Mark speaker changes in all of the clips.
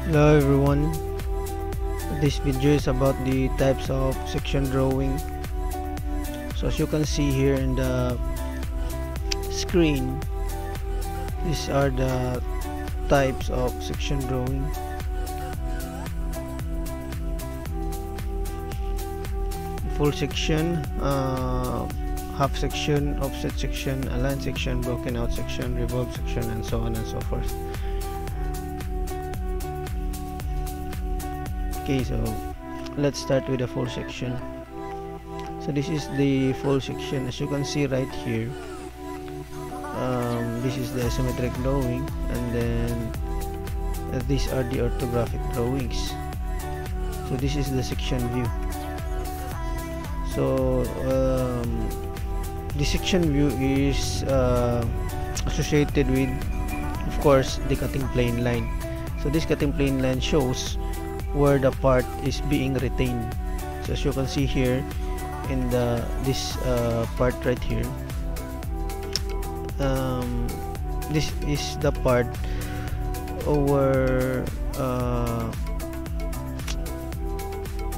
Speaker 1: Hello everyone, this video is about the types of section drawing. So as you can see here in the screen, these are the types of section drawing. Full section, half section, offset section, align section, broken out section, revolve section, and so on and so forth. Okay, so let's start with the full section. So this is the full section. As you can see right here, this is the isometric drawing, and then these are the orthographic drawings. So this is the section view. So the section view is associated with, of course, the cutting plane line. So this cutting plane line shows where the part is being retained. So as you can see here in this part right here, this is the part where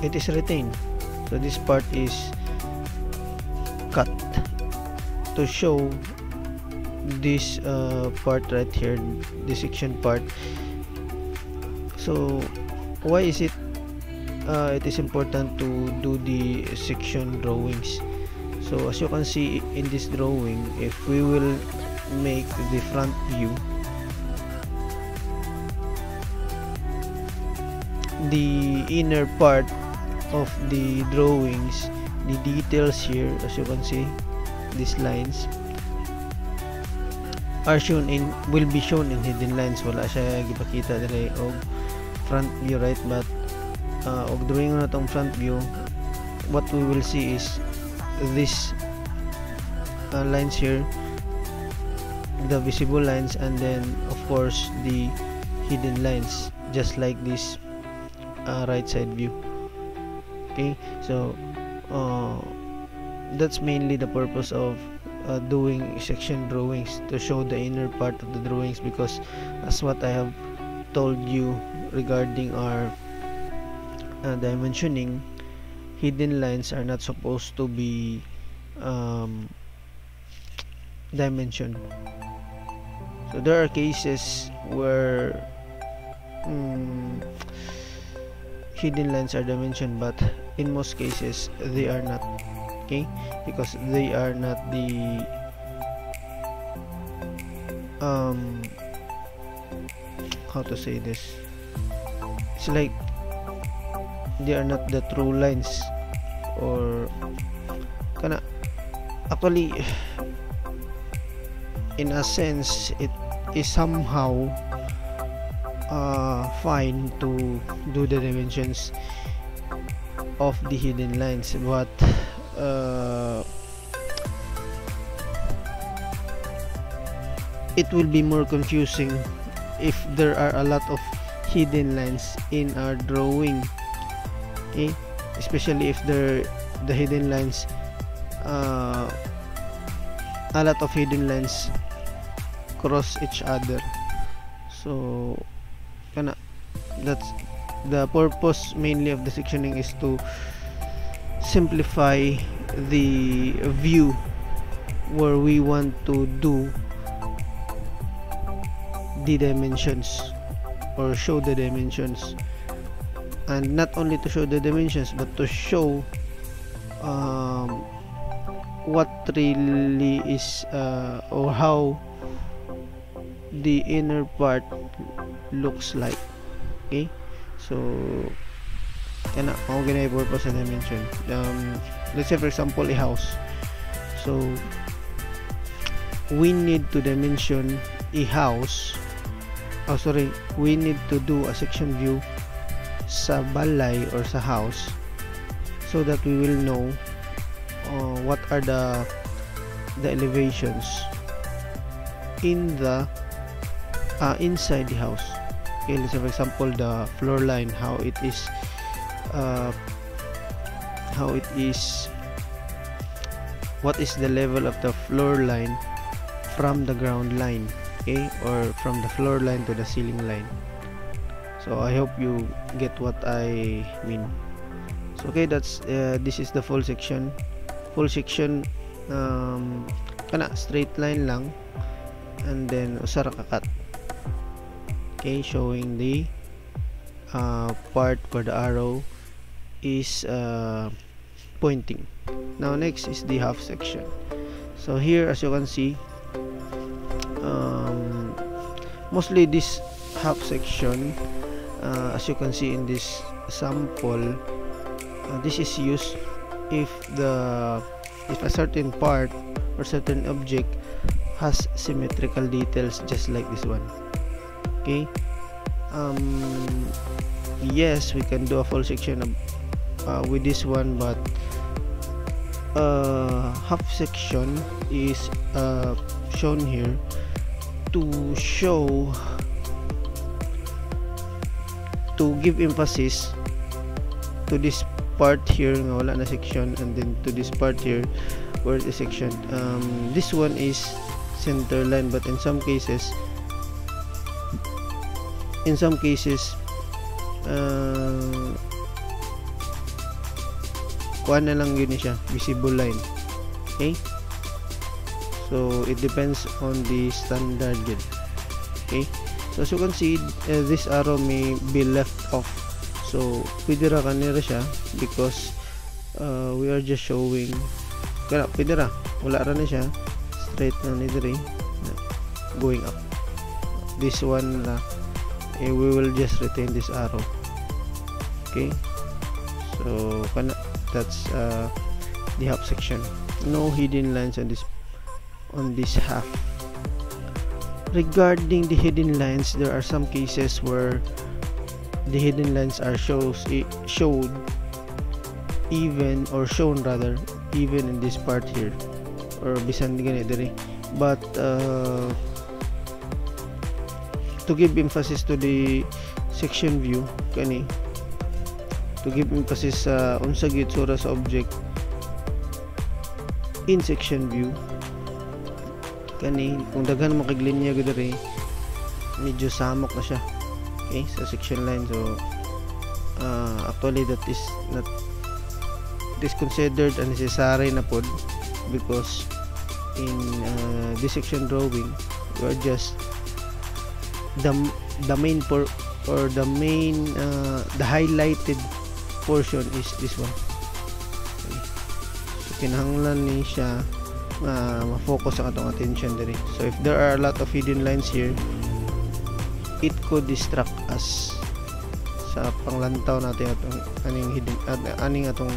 Speaker 1: it is retained. So this part is cut to show this part right here, the section part. So why is it is important to do the section drawings? So as you can see in this drawing, if we will make the front view, the inner part of the drawings, the details here, as you can see, these lines are will be shown in hidden lines. Wala siya gipakita dire og front view, right? But og drawing na tong front view, what we will see is this lines here, the visible lines, and then of course the hidden lines, just like this right side view. Okay, so that's mainly the purpose of doing section drawings, to show the inner part of the drawings, because as what I have told you regarding our dimensioning, hidden lines are not supposed to be dimensioned. So there are cases where hidden lines are dimensioned, but in most cases they are not. Okay, because they are not the how to say this, it's like they are not the true lines, or kana actually in a sense it is somehow fine to do the dimensions of the hidden lines, but it will be more confusing if there are a lot of hidden lines in our drawing. Okay, especially if the hidden lines, a lot of hidden lines cross each other. So that's the purpose mainly of the sectioning, is to simplify the view where we want to do the dimensions, or show the dimensions, and not only to show the dimensions, but to show what really is or how the inner part looks like. Okay, so kana mao ginay purpose sa dimension. Let's say for example a house, so we need to dimension a house, we need to do a section view sa balay or sa house, so that we will know what are the elevations in the inside the house. Okay, let's say for example the floor line, how it is what is the level of the floor line from the ground line, okay, or from the floor line to the ceiling line. So I hope you get what I mean. So okay, that's this is the full section. Kana straight line lang, and then usa ra ka cut. Okay, showing the part where the arrow is pointing. Now next is the half section. So here, as you can see, mostly this half section, as you can see in this sample, this is used if a certain part or certain object has symmetrical details, just like this one. Okay, yes, we can do a full section with this one, but half section is shown here to give emphasis to this part here nga wala na section, and then to this part here where the section. This one is center line, but in some cases kuha na lang yun siya, visible line. Okay, so it depends on the standard yun. Okay, so as you can see, this arrow may be left off, so pwede ra kanira siya because we are just showing kana pwede ra wala ra na siya, straight na ni dire going up. This one we will just retain this arrow. Okay, so kana that's the half section. No hidden lines on this half. Regarding the hidden lines, there are some cases where the hidden lines are shown even in this part here, or bisan gani dire. But to give emphasis to the section view, kani to give emphasis sa unsa gyud sura sa object in section view, kani kung daghan mo kay linya gyud dire, medyo samok na siya, okay, sa section line. So actually that is not considered unnecessary na pod, because in this section drawing we are just the main the highlighted portion is this one. Okay. So kinahanglan ni siya ma-focus ang atong attention diri. So if there are a lot of hidden lines here, it could distract us sa panglantaw natin atong aning atong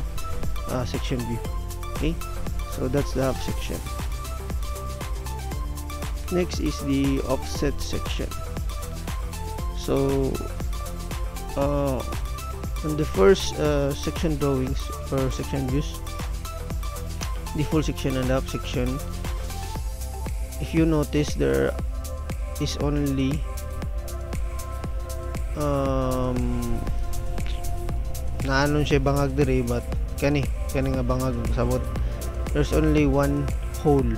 Speaker 1: section view. Okay, so that's the half section. Next is the offset section. So on the first section drawings or section views, the full section and the half section, if you notice, there is only naanon siya bangag diri, but kani nga bangag sabot, there's only one hole.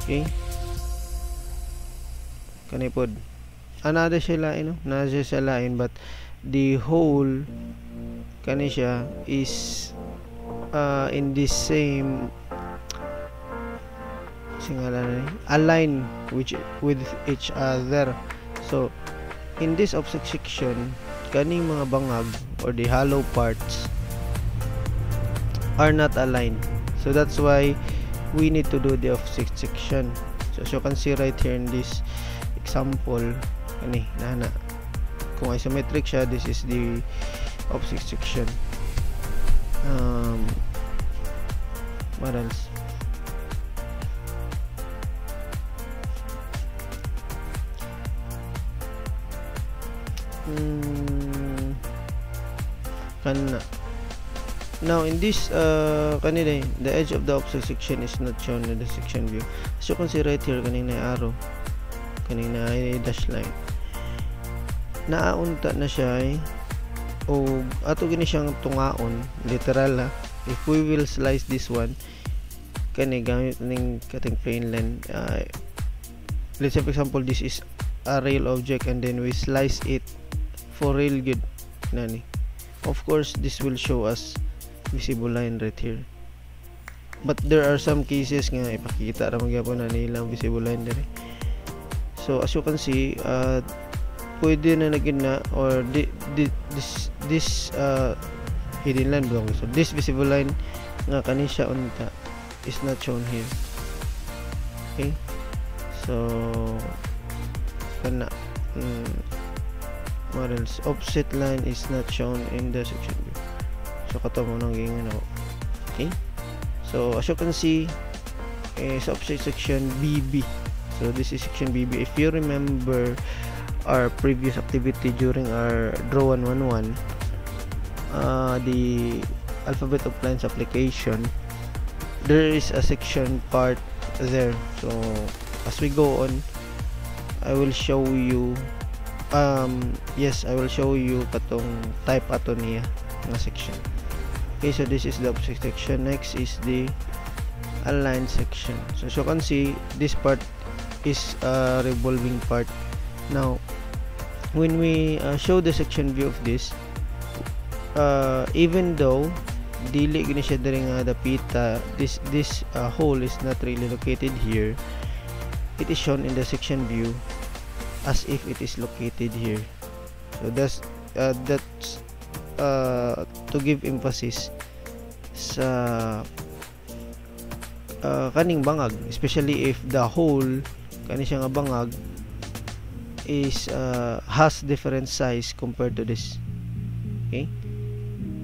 Speaker 1: Okay, kani pod another siya lain, nasa siya lain, but the hole kani siya is in this same align with each other. So in this offset section, kaning mga bangag or the hollow parts are not aligned, so that's why we need to do the offset section. So as you can see right here in this example, kani nana kung isometric siya, this is the offset section. What else? Now in this kanina, the edge of the offset section is not shown in the section view. As you can see right here, kanina arrow, kanina ay dash line, naaunta na siya o ato gini siyang tungaon, literal ha. If we will slice this one, kani gamit ning kating plane line, let's say for example this is a real object, and then we slice it for real good nani. Of course this will show us visible line right here, but there are some cases nga ipakita ra magyapon na nilang visible line dire. So as you can see, pwede na nagina or this hidden line block. So this visible line nga kani siya unta is not shown here. Okay, so kana what else? Offset line is not shown in the section view. So kato mo nang gingan ako. Okay, so as you can see, sa offset section BB. So this is section BB. If you remember our previous activity during our draw 111, the alphabet of lines application, there is a section part there. So as we go on, I will show you yes, I will show you katong type ato niya nga section. Okay, so this is the offset section. Next is the align section. So as you can see, this part is a revolving part. Now when we show the section view of this, even though dili gini siya diri nga dapita, this hole is not really located here, it is shown in the section view as if it is located here. So that's to give emphasis sa kaning bangag, especially if the hole kani siya nga bangag is has different size compared to this. Okay,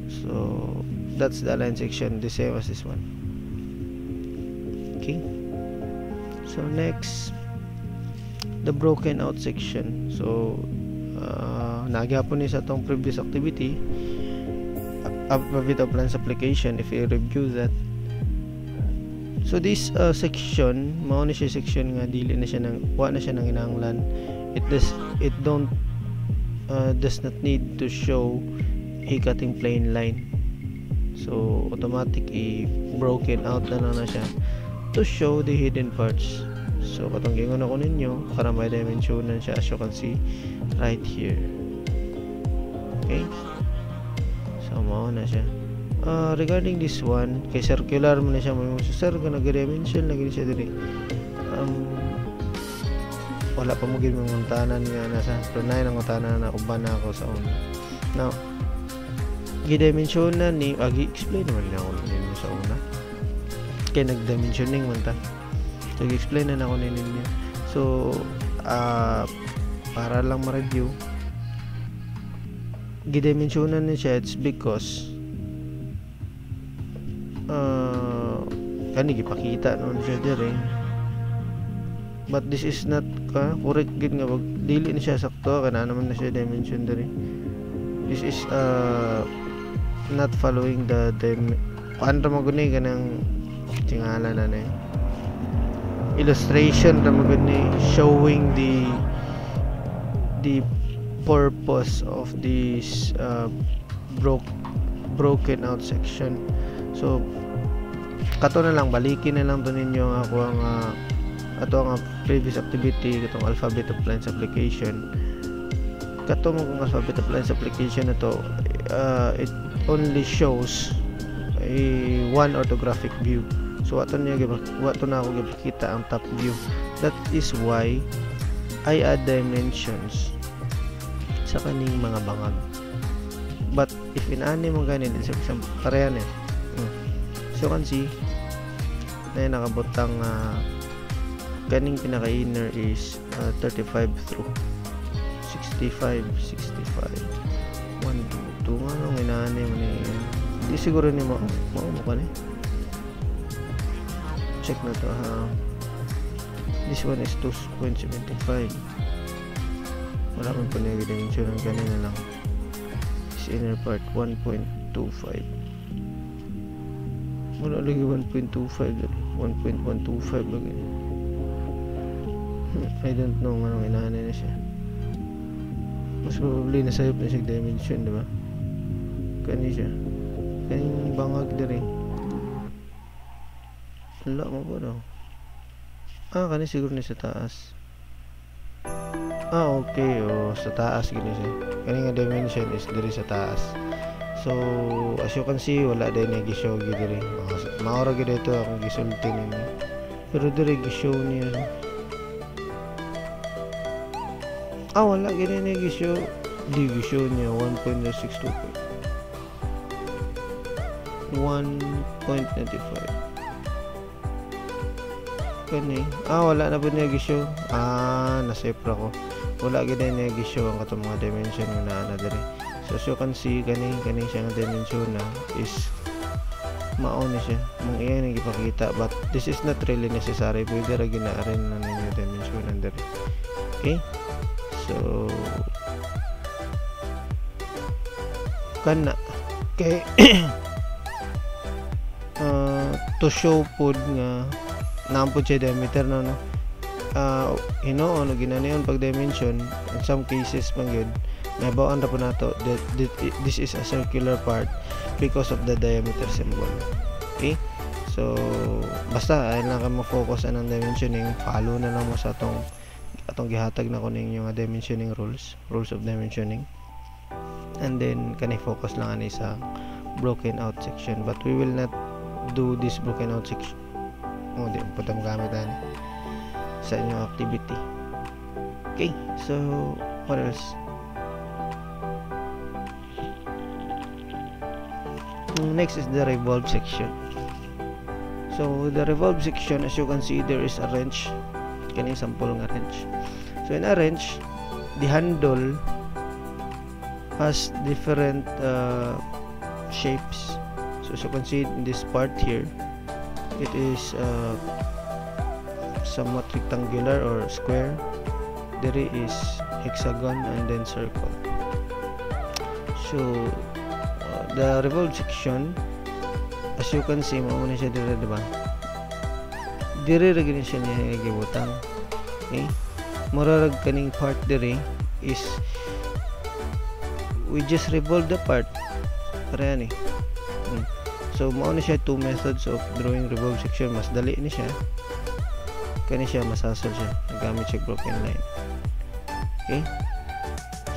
Speaker 1: so that's the align section, the same as this one. Okay, so next, the broken out section. So nagyapon ni sa tong previous activity, alphabet of lines application, if you review that. So this section, mao ni siya section nga dili na siya nang wa na siya nang kinahanglan. It does not need to show a cutting plane line. So automatic broken out na lang na siya to show the hidden parts. So katong gingon ako ninyo para may dimensionan siya, as you can see right here. Okay, so mao na siya. Regarding this one, kay circular mo na siya, mo sir kana dimension lagi siya diri. Wala pa mo gid mong untanan nga nasa tunay nang untanan na uban na ako sa una. Now gi-dimensionan ni agi-explain naman na ako ninyo sa una, kaya nag-dimensioning man ta. So gi-explain na ako ninyo. So para lang ma-review, gi-dimensionan ni siya, it's because kani gipakita noon siya dire, but this is not correct gid nga pag dili na siya sakto, kana naman na siya dimension dire. This is not following the paano mo guni kanang tingalan na illustration na mo guni showing the purpose of this broken out section. So kato na lang, balikin na lang to ninyo ako ang ato ang previous activity, katong alphabet of lines application. Katong alphabet of lines application na to, it only shows a one orthographic view. So ato na ako gipakita ang top view. That is why I add dimensions sa kaning mga bangag. But if inani mo ganin sa pareha na, so you can see na nakabutang kaning pinaka inner is 35 through 65 1 2 nga nung inani mo ni, hindi siguro ni mo ka ni check na to this one is 2.75, wala man po na dimension ng kanina lang. This inner part 1.25, wala lagi 1.25 1.125 lagi. I don't know anong inaanay na siya. Mas probably nasayop na siya dimension, diba? Kani siya, kaning bangag diri, wala mo ba daw? Kani siguro na sa taas. Okay, sa taas gini siya. Kani nga dimension is diri sa taas. So as you can see, wala din niya gishow diri. Maura gid ito akong gisulti ninyo. Pero diri gishow niya. Wala gid niya gishow. Di gishow niya 1.062. 1.95. Kani. Wala na po niya gishow. Nasepra ko. Wala gid niya gishow ang katong mga dimension nga na diri. So as you can see, kani siya nga dimension na is mao ni siya. Mong iya nang ipakita, but this is not really necessary. Pwede ra ginaarin na ninyo dimension diri. Okay? So kana kay to show pod nga nampod siya diameter no ano ginaniyon pag dimension in some cases man yun nabawaan ra po nato that this is a circular part because of the diameter symbol. Okay, so basta ayun lang ka mo-focus anang dimensioning, follow na lang mo sa atong gihatag na ko ninyo nga dimensioning rules of dimensioning, and then kanay focus lang ani sa broken out section, but we will not do this broken out section. Di po tamo gamit sa inyong activity. Okay, so what else? Next is the revolve section. So the revolve section, as you can see, there is a wrench. Kani sample nga wrench. So in a wrench, the handle has different shapes. So as you can see in this part here, it is somewhat rectangular or square. There is hexagon and then circle. So the revolve section, as you can see, mauna siya dire, diba? Dire ra gini siya niya gibutang. Okay, murarag kaning part dire is we just revolve the part para ni. So mauna siya two methods of drawing revolve section. Mas dali ni siya, kani siya masasol siya nagamit siya broken line. Okay,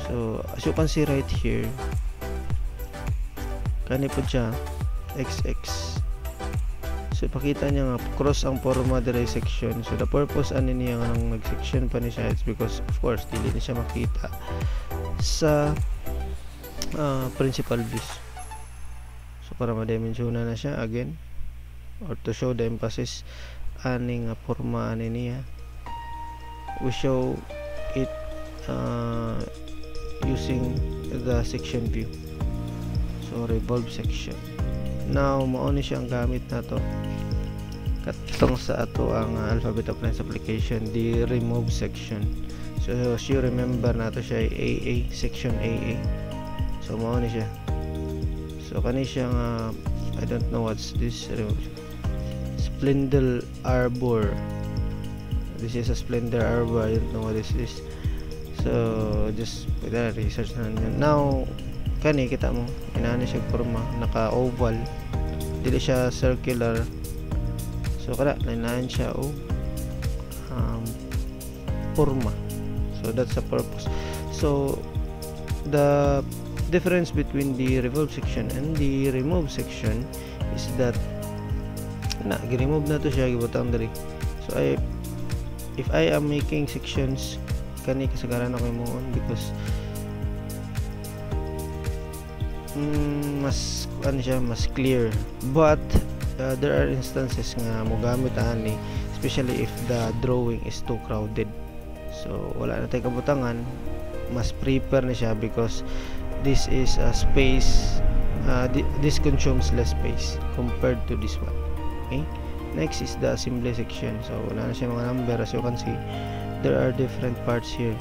Speaker 1: so as you can see right here, kani po siya XX. So pakita niya nga cross ang forma dire section. So the purpose ani niya nga nang nag-section pa ni siya, it's because of course dili ni siya makita sa principal views. So para ma-dimensiona na siya again, or to show the emphasis ani nga forma ani niya, we show it using the section view. So revolve section. Now mao ni siya ang gamit nato katong sa ato ang alphabet of lines application, the remove section. So as you remember nato siya AA, section AA. So mao ni siya. So kani siya nga I don't know what's this, spindle arbor. This is a spindle arbor. I don't know what this is. So just pwede research na nyo. Now kani kita mo inaani siya forma, naka oval, dili siya circular. So kada lain siya forma. So that's the purpose. So the difference between the revolve section and the remove section is that gi-remove na to siya, gibutang diri. So if I am making sections, kani kasagaran ako imoon because mas siya mas clear, but there are instances nga mo gamit ani, especially if the drawing is too crowded. So wala na tay kabutangan, mas prepare na siya because this is a space, this consumes less space compared to this one. Okay, next is the assembly section. So wala na siya mga number. As you can see, there are different parts here.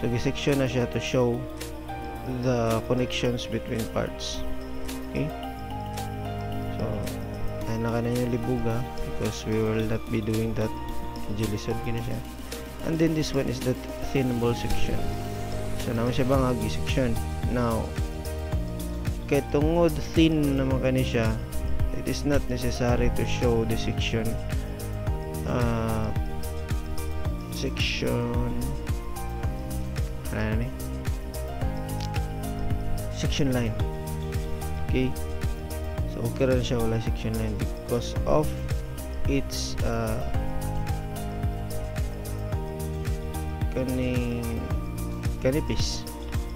Speaker 1: So gi-section na siya to show the connections between parts. Okay, so ay naka na yung libuga because we will not be doing that. Jilisod kina siya. And then this one is the thin ball section. So naman siya bangagi section. Now kay tungod thin naman kani siya, it is not necessary to show the section Ayan, section line. Okay, so okay rin siya wala section line because of its kanipis.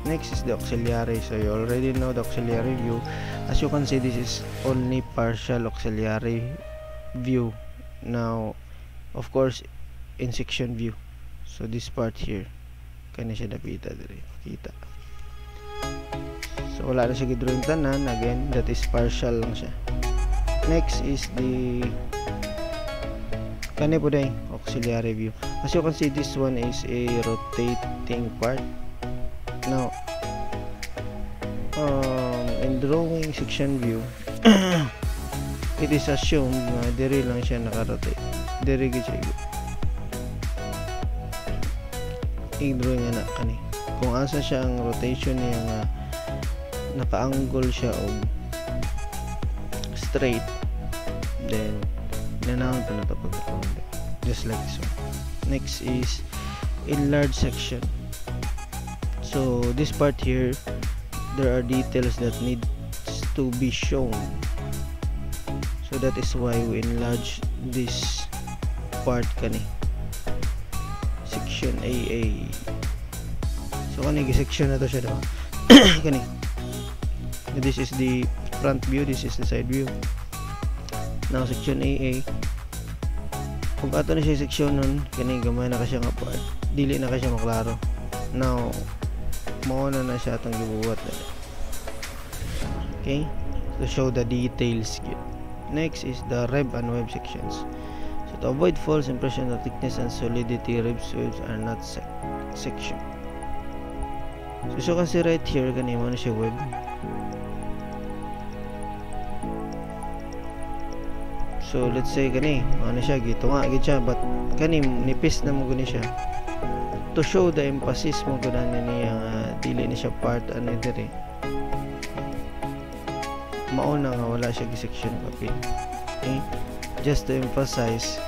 Speaker 1: Next is the auxiliary. So you already know the auxiliary view. As you can see, this is only partial auxiliary view. Now, of course, in section view. So this part here, kani siya dapita diri. Kita. So wala na siya gidrawing tanan. Again, that is partial lang siya. Next is the kani po day auxiliary view. As you can see, this one is a rotating part. Now, in drawing section view, it is assumed na diri lang siya naka-rotate. Diri gid siya. I-drawing na kani. Kung asa siya ang rotation niya nga naka-angle siya og straight, then nanawon to na to pag just like this one. Next is enlarge section. So this part here, there are details that needs to be shown. So that is why we enlarge this part kani. Section AA. So kani section na to siya, diba? Kani. This is the front view, this is the side view. Now section AA. Kung ato na siya section nun, kani gamay na ka siya nga part. Dili na ka siya maklaro. Now mauna na siya itong gibuhat. Okay, to show the details. Next is the rib and web sections. So to avoid false impression of thickness and solidity, ribs, webs are not section. So kasi right here kani mo na siya web. So let's say kani ano siya gitunga gid siya, but kani nipis na mo gani siya. To show the emphasis mo gud niya dili ni siya part ano diri. Mauna nga wala siya gi-section papel. Okay? Just to emphasize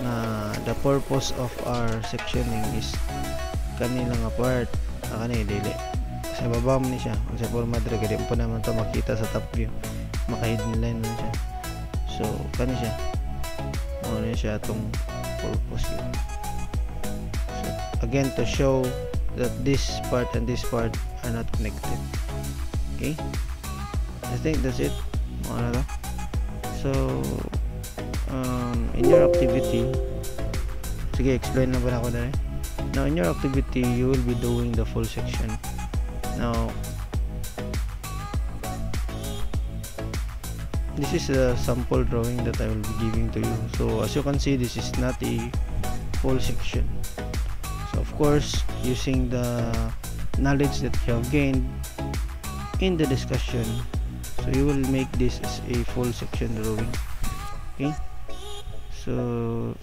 Speaker 1: na the purpose of our sectioning is kanila nga part kani dili. Sa baba mo ni siya, sa forma diri gadi po naman to makita sa top view. Maka-hidden line man siya. So kani siya. Ano siya tong purpose yun. Again, to show that this part and this part are not connected. Okay, I think that's it. So in your activity, sige, explain na ba ako na rin. Now in your activity, you will be doing the full section. Now this is a sample drawing that I will be giving to you. So as you can see, this is not a full section. So of course, using the knowledge that you have gained in the discussion, so you will make this as a full section drawing. Okay, so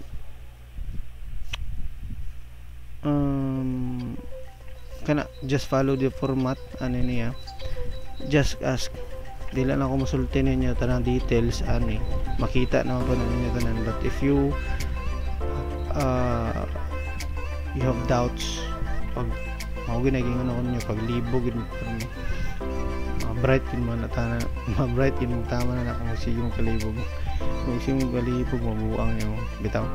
Speaker 1: kana just follow the format ano niya. Just ask, dili lang ako musulti ninyo tanang details ani makita naman po ninyo tanan, but if you have doubts pag mao ginaging ano niyo paglibog gid bright yun mo na tanan, bright yun mo tama na kung sige mo kalibog, kung sige mo kalibog mabuang niyo bitaw.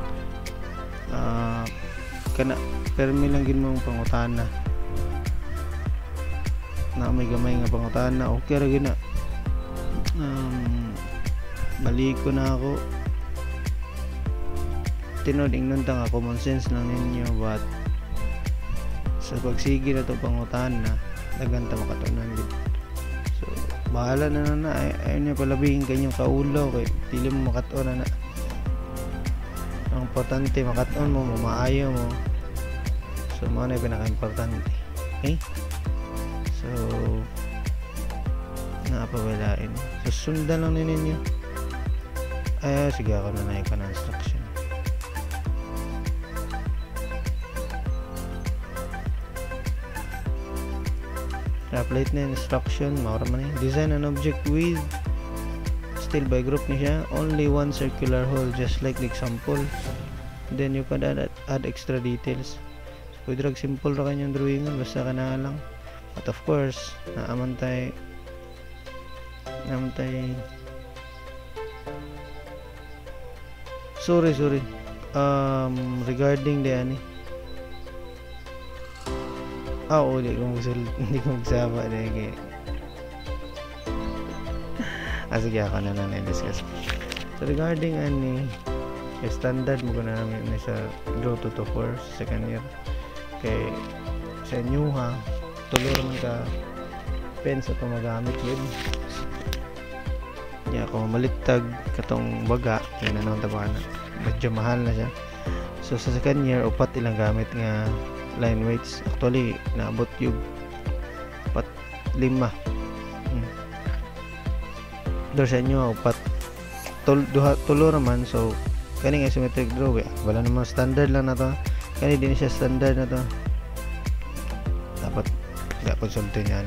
Speaker 1: Kana permi lang gid mong pangutana na may gamay nga pangutana, okay ra gina. Balik ko na ako, tinod ingnon ta nga common sense lang ninyo, but sa pagsigi na to pangutan na daghan ta makatunan gid. So bahala na ayaw niya palabihin kanyang kaulo kay dili mo makatuon na. Ang importante makatuon mo, maayo mo. So mao na pinaka-importante. Okay, so napawalain, so sundan lang ninyo. Sige, ako na naik ka na instruction. Apply na instruction, maura man design an object with still by group niya, only one circular hole just like the example. Then you can add extra details. pwede rag simple ra kanyang drawingan basta kana lang. But of course naaman tay sorry regarding the ani hindi ko magsama na kay sige ako na lang i-discuss. So regarding ani standard mo ko namin sa draw 2 to 4 second year kay sa new ha tuloy man ka pen sa magamit yun niya ako malitag katong baga kaya nanon tabakan na medyo mahal na siya. So sa second year upat ilang gamit nga line weights actually naabot yung upat 5 doon sa inyo upat tulo naman. So kani nga symmetric draw wala naman standard lang na to, kani din siya standard na to, dapat sulti niya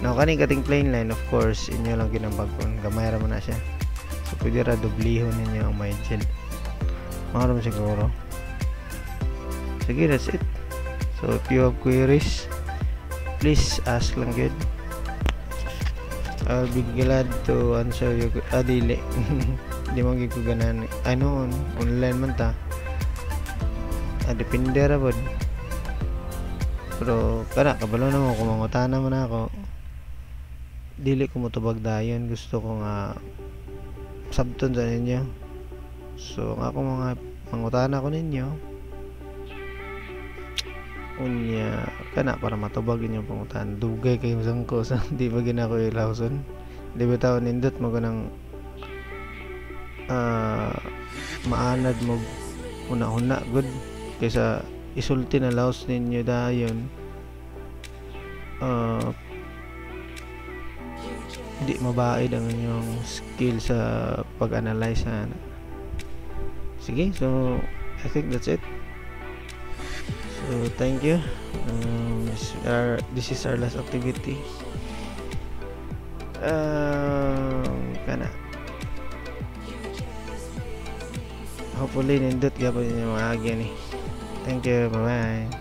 Speaker 1: now kani kating plain line of course inyo lang ginambag kung gamay raman na siya. So pwede ra dublihon ninyo ang may gel mga naman siguro. Sige, that's it. So if you have queries please ask lang good. I'll be glad to answer you. Dili di mo gid ko ganan ano online man ta depende ra pod, pero kana kabalo na mo kung mangutana man ako dili ko motubag dayon, gusto ko nga sabton sa ninyo. So nga ako mga mangutana ko ninyo unya kana para matubag inyong pangutan dugay kayo sangko sa di ba ginako ilawson di ba taon nindot mo ganang maanad mo una good kaysa isulti na laos ninyo dayon di mabaid ang inyong skill sa pag-analyze na. Sige, so I think that's it. So thank you. This is our last activity. Kana hopefully nindot gapon yung mga agi ni. Thank you, bye bye.